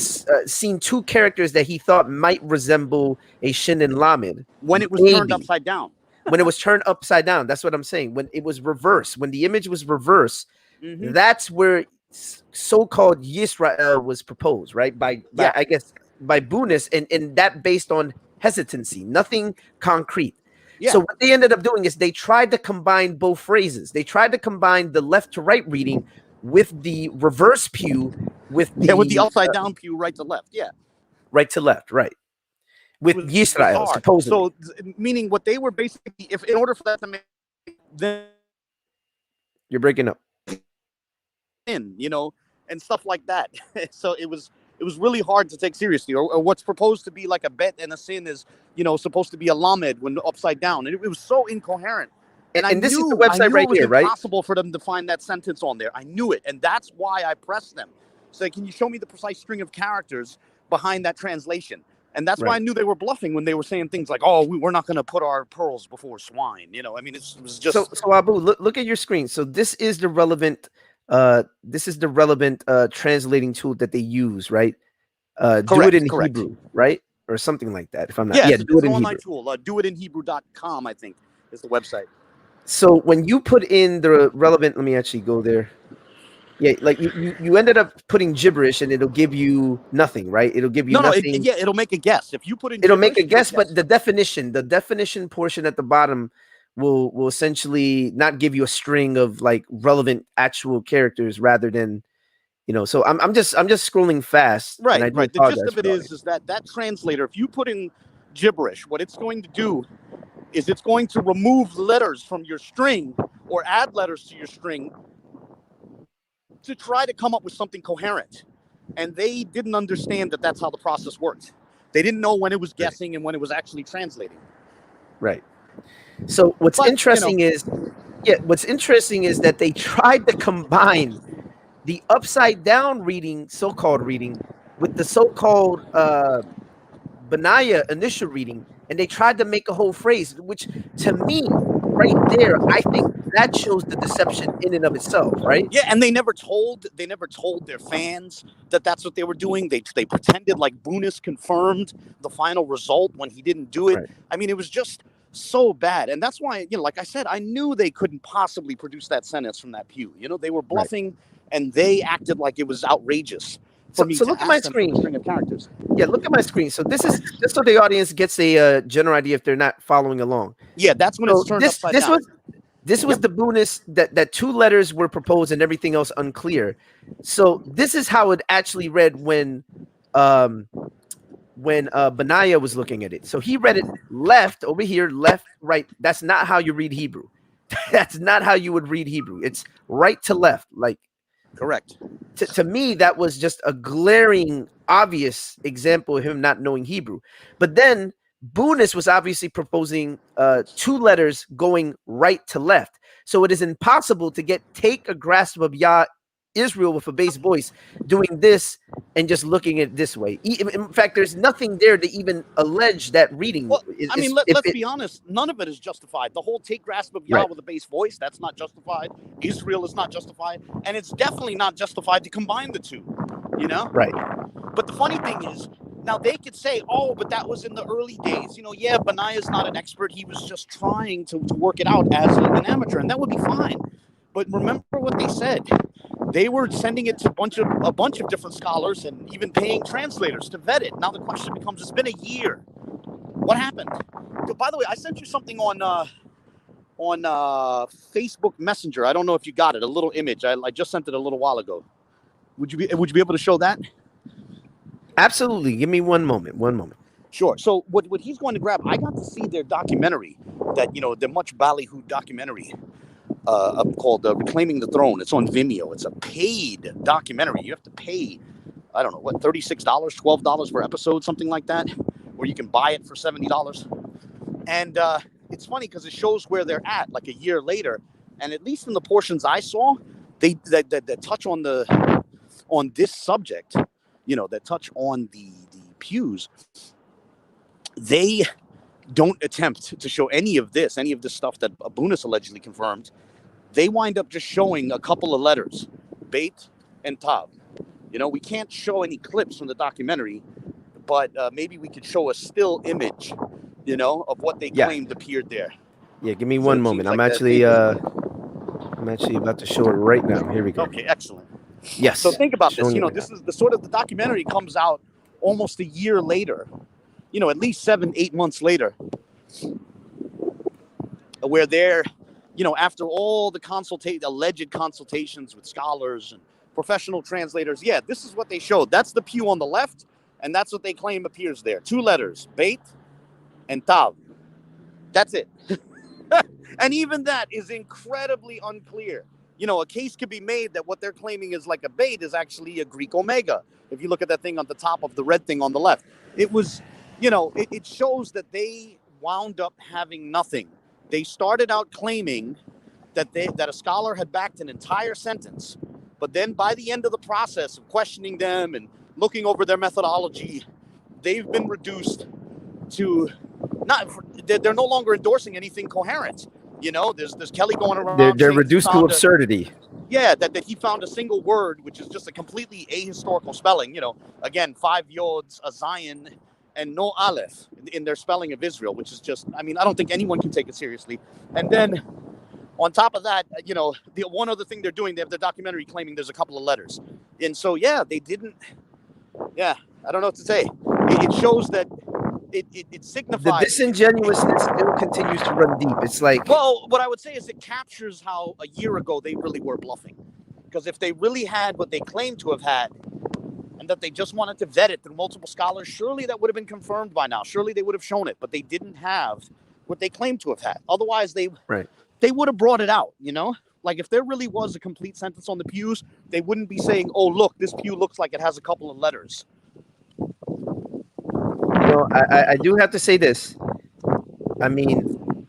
[SPEAKER 1] seen two characters that he thought might resemble a shin and lamed.
[SPEAKER 2] When it was turned upside down.
[SPEAKER 1] When it was turned upside down, that's what I'm saying. When it was reversed, when the image was reversed, that's where so-called Yisrael was proposed, right? By I guess by Bunis, and that based on hesitancy, nothing concrete. Yeah. So what they ended up doing is they tried to combine both phrases. They tried to combine the left to right reading with the reverse pew, with the
[SPEAKER 2] upside down pew, right to left. Yeah.
[SPEAKER 1] Right to left, right. With Yisrael, supposedly.
[SPEAKER 2] So meaning what they were basically, if in order for that to make, then
[SPEAKER 1] you're breaking up.
[SPEAKER 2] And stuff like that. So it was really hard to take seriously. Or what's proposed to be like a bet and a sin is, supposed to be a lamed when upside down. And it was so incoherent. And
[SPEAKER 1] this is the website right here, right?
[SPEAKER 2] It was impossible for them to find that sentence on there. I knew it. And that's why I pressed them. So can you show me the precise string of characters behind that translation? And that's why I knew they were bluffing when they were saying things like, "Oh, we're not going to put our pearls before swine." I mean, it was just
[SPEAKER 1] so Abu, look at your screen. So this is the relevant translating tool that they use, right? Do it in Hebrew, right? Or something like that. If I'm not,
[SPEAKER 2] do it in online Hebrew. Tool. doitinhebrew.com, I think, is the website.
[SPEAKER 1] So when you put in the relevant, let me actually go there. Yeah, like you ended up putting gibberish and it'll give you nothing, right? It'll give you nothing.
[SPEAKER 2] It'll make a guess. If you put in
[SPEAKER 1] it'll make a guess, but the definition portion at the bottom will essentially not give you a string of like relevant actual characters rather than, so I'm just scrolling fast.
[SPEAKER 2] Right. The gist of it is that translator, if you put in gibberish, what it's going to do is it's going to remove letters from your string or add letters to your string to try to come up with something coherent. And they didn't understand that that's how the process worked. They didn't know when it was guessing and when it was actually translating.
[SPEAKER 1] Right. So what's interesting is that they tried to combine the upside down reading, so-called reading, with the so-called Benayah initial reading, and they tried to make a whole phrase, which to me, right there, I think that shows the deception in and of itself, right?
[SPEAKER 2] Yeah, and they never told their fans that that's what they were doing. They pretended like Bunis confirmed the final result when he didn't do it.
[SPEAKER 1] Right.
[SPEAKER 2] I mean, it was just so bad, and that's why, like I said, I knew they couldn't possibly produce that sentence from that pew. They were bluffing, and they acted like it was outrageous.
[SPEAKER 1] So look at my screen.
[SPEAKER 2] String of characters.
[SPEAKER 1] Yeah, look at my screen. So this is just so the audience gets a general idea if they're not following along.
[SPEAKER 2] Yeah, that's when it's turned upside down.
[SPEAKER 1] This was the Bunis that 2 letters were proposed and everything else unclear. So this is how it actually read when Benayah was looking at it. So he read it left over here, left, right. That's not how you read Hebrew. That's not how you would read Hebrew. It's right to left, like.
[SPEAKER 2] Correct.
[SPEAKER 1] To me, that was just a glaring, obvious example of him not knowing Hebrew. But then Bunis was obviously proposing 2 letters going right to left. So it is impossible to take a grasp of Yah Israel with a bass voice doing this and just looking at it this way. In fact, there's nothing there to even allege that reading.
[SPEAKER 2] Well, let's be honest. None of it is justified. The whole take grasp of Yah with a bass voice, that's not justified. Israel is not justified. And it's definitely not justified to combine the two,
[SPEAKER 1] Right.
[SPEAKER 2] But the funny thing is, now they could say, oh, but that was in the early days. Yeah, Benayah's not an expert. He was just trying to work it out as an amateur, and that would be fine. But remember what they said. They were sending it to a bunch of different scholars and even paying translators to vet it. Now the question becomes, it's been a year. What happened? By the way, I sent you something on Facebook Messenger. I don't know if you got it, a little image. I just sent it a little while ago. Would you be able to show that?
[SPEAKER 1] Absolutely. Give me one moment.
[SPEAKER 2] Sure. So what he's going to grab, I got to see their documentary, the much ballyhooed documentary called Reclaiming the Throne. It's on Vimeo. It's a paid documentary. You have to pay, I don't know, what, $36, $12 per episode, something like that, or you can buy it for $70. And it's funny because it shows where they're at like a year later. And at least in the portions I saw, they touch on this subject, that touch on the pews. They don't attempt to show any of this stuff that Bunis allegedly confirmed. They wind up just showing a couple of letters, Beit and Tav. We can't show any clips from the documentary, but maybe we could show a still image, of what they claimed appeared there.
[SPEAKER 1] Yeah, give me one moment. I'm actually about to show it right now. Here we go.
[SPEAKER 2] Okay, excellent.
[SPEAKER 1] Yes.
[SPEAKER 2] So think about this. This is the documentary comes out almost a year later, at least 7-8 months later, where they're, after all the alleged consultations with scholars and professional translators, this is what they showed. That's the pew on the left, and that's what they claim appears there. 2 letters, Beit and Tav. That's it. And even that is incredibly unclear. A case could be made that what they're claiming is like a Beit is actually a Greek omega. If you look at that thing on the top of the red thing on the left, it was, it shows that they wound up having nothing. They started out claiming that a scholar had backed an entire sentence, but then by the end of the process of questioning them and looking over their methodology, they've been reduced to they're no longer endorsing anything coherent. There's Kelly going around.
[SPEAKER 1] They're reduced to absurdity.
[SPEAKER 2] That he found a single word, which is just a completely ahistorical spelling. Again, 5 yods, a Zion, and no Aleph in their spelling of Israel, which is just, I don't think anyone can take it seriously. And then on top of that, the one other thing they're doing, they have their documentary claiming there's a couple of letters. And so, they didn't, I don't know what to say. It shows that it signifies
[SPEAKER 1] the disingenuousness still continues to run deep. It's like,
[SPEAKER 2] well, what I would say is it captures how a year ago they really were bluffing, because if they really had what they claimed to have had, and that they just wanted to vet it through multiple scholars, surely that would have been confirmed by now. Surely they would have shown it, but they didn't have what they claim to have had. Otherwise, they
[SPEAKER 1] Right.
[SPEAKER 2] would have brought it out, you know? Like if there really was a complete sentence on the pews, they wouldn't be saying, oh, look, this pew looks like it has a couple of letters.
[SPEAKER 1] I do have to say this. I mean,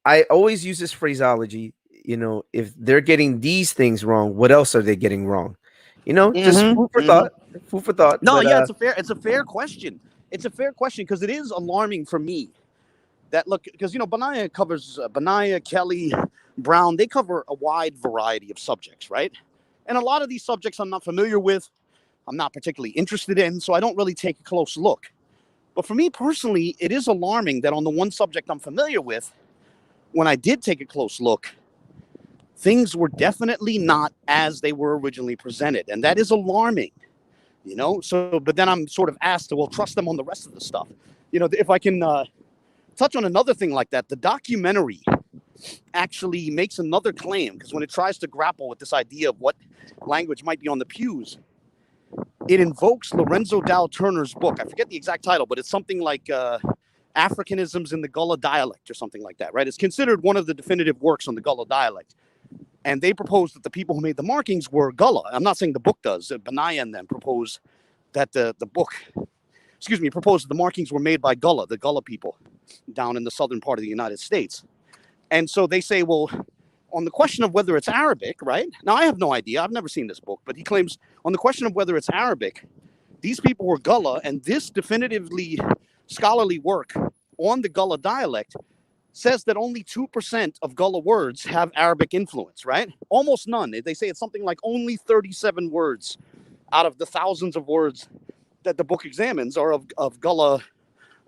[SPEAKER 1] I always use this phraseology, if they're getting these things wrong, what else are they getting wrong? Just food for thought. Food for thought.
[SPEAKER 2] No,
[SPEAKER 1] but,
[SPEAKER 2] yeah, it's a fair question. It's a fair question because it is alarming for me that because Benayah covers Benayah, Kelly, Brown. They cover a wide variety of subjects, right? And a lot of these subjects I'm not familiar with, I'm not particularly interested in, so I don't really take a close look. But for me personally, it is alarming that on the one subject I'm familiar with, when I did take a close look, things were definitely not as they were originally presented. And that is alarming, So, but then I'm sort of asked to, trust them on the rest of the stuff. If I can touch on another thing like that, the documentary actually makes another claim, because when it tries to grapple with this idea of what language might be on the pews, it invokes Lorenzo Dow Turner's book. I forget the exact title, but it's something like Africanisms in the Gullah dialect or something like that, right? It's considered one of the definitive works on the Gullah dialect. And they proposed that the people who made the markings were Gullah. I'm not saying the book does. Benayah and them proposed that proposed that the markings were made by Gullah, the Gullah people down in the southern part of the United States. And so they say, well, on the question of whether it's Arabic, right? Now, I have no idea. I've never seen this book, but he claims on the question of whether it's Arabic, these people were Gullah, and this definitively scholarly work on the Gullah dialect says that only 2% of Gullah words have Arabic influence, right? Almost none. They say it's something like only 37 words out of the thousands of words that the book examines are of Gullah,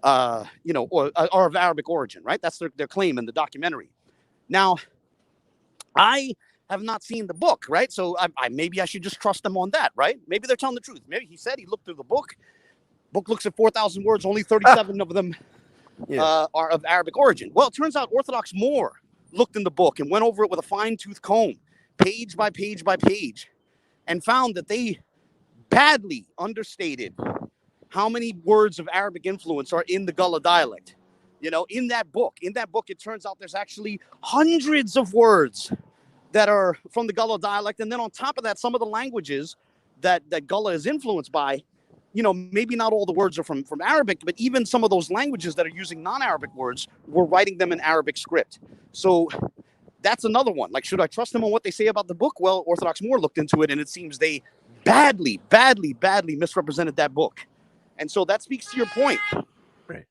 [SPEAKER 2] or are of Arabic origin, right? That's their claim in the documentary. Now, I have not seen the book, right? So maybe I should just trust them on that, right? Maybe they're telling the truth. Maybe he said he looked through the book. Book looks at 4,000 words, only 37 of them are of Arabic origin. Well, it turns out Orthodox Moreh looked in the book and went over it with a fine-tooth comb, page by page by page, and found that they badly understated how many words of Arabic influence are in the Gullah dialect. In that book, it turns out there's actually hundreds of words that are from the Gullah dialect. And then on top of that, some of the languages that Gullah is influenced by, maybe not all the words are from Arabic, but even some of those languages that are using non-Arabic words, we're writing them in Arabic script. So that's another one. Like, should I trust them on what they say about the book? Well, Orthodox Moreh looked into it, and it seems they badly misrepresented that book. And so that speaks to your point.
[SPEAKER 1] Right.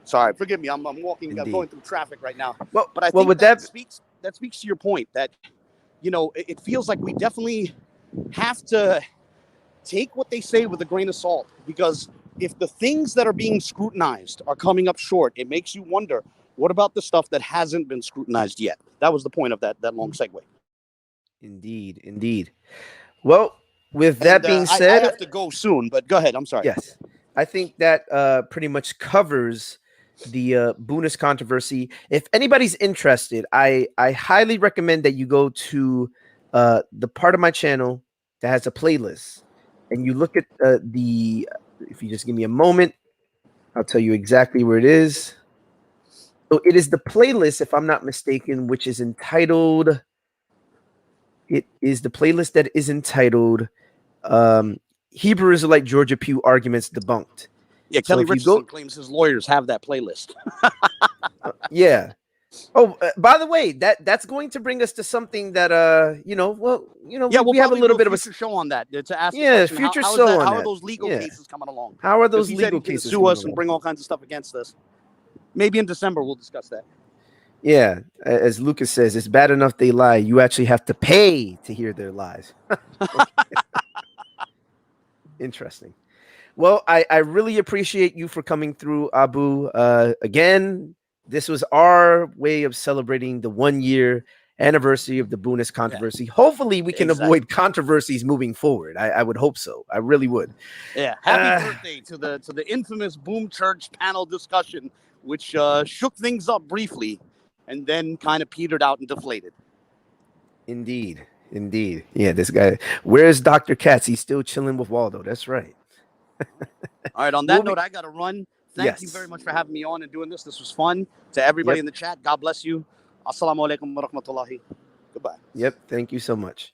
[SPEAKER 2] Sorry, forgive me. I'm walking,
[SPEAKER 1] Indeed.
[SPEAKER 2] I'm going through traffic right now.
[SPEAKER 1] Well,
[SPEAKER 2] but I think
[SPEAKER 1] with
[SPEAKER 2] that speaks to your point that, it feels like we definitely have to take what they say with a grain of salt, because if the things that are being scrutinized are coming up short, it makes you wonder, what about the stuff that hasn't been scrutinized yet? That was the point of that long segue.
[SPEAKER 1] Indeed. Well, with that being said,
[SPEAKER 2] I have to go soon, but go ahead. I'm sorry.
[SPEAKER 1] Yes, I think that pretty much covers the Bunis controversy. If anybody's interested, I highly recommend that you go to the part of my channel that has a playlist, and you look at if you just give me a moment, I'll tell you exactly where it is. So it is the playlist, if I'm not mistaken, which is entitled, Hebrew Israelite Georgia Pew Arguments Debunked.
[SPEAKER 2] Yeah, Kelly Richardson claims his lawyers have that playlist.
[SPEAKER 1] Yeah. Oh, by the way, that's going to bring us to something that we have a little bit of a
[SPEAKER 2] show on that to ask.
[SPEAKER 1] Future
[SPEAKER 2] how
[SPEAKER 1] show on
[SPEAKER 2] how
[SPEAKER 1] that.
[SPEAKER 2] are those legal cases coming along?
[SPEAKER 1] How are those legal cases
[SPEAKER 2] sue us and bring all kinds of stuff against us? Maybe in December we'll discuss that.
[SPEAKER 1] Yeah, as Lucas says, it's bad enough they lie. You actually have to pay to hear their lies. Interesting. Well, I really appreciate you for coming through, Abu. Again, this was our way of celebrating the 1-year anniversary of the Bunis controversy. Yeah. Hopefully, we can avoid controversies moving forward. I would hope so. I really would.
[SPEAKER 2] Yeah. Happy birthday to the infamous Boom Church panel discussion, which shook things up briefly and then kind of petered out and deflated.
[SPEAKER 1] Indeed. Yeah, this guy. Where's Dr. Katz? He's still chilling with Waldo. That's right.
[SPEAKER 2] All right. On that note, I got to run. thank you very much for having me on and doing this. This was fun. To everybody in the chat, God bless you. Assalamu alaikum wa rahmatullahi. Goodbye.
[SPEAKER 1] Yep. Thank you so much.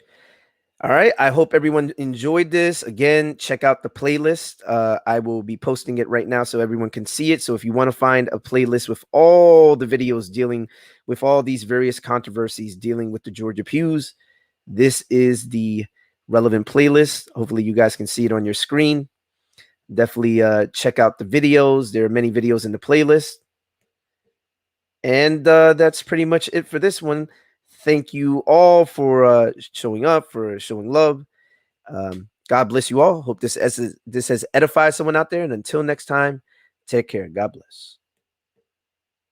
[SPEAKER 1] All right. I hope everyone enjoyed this. Again, check out the playlist. I will be posting it right now so everyone can see it. So if you want to find a playlist with all the videos dealing with all these various controversies dealing with the Georgia pews, this is the relevant playlist. Hopefully you guys can see it on your screen. Definitely check out the videos. There are many videos in the playlist. And that's pretty much it for this one. Thank you all for showing up, for showing love. God bless you all. Hope this has edified someone out there. And until next time, take care. God bless.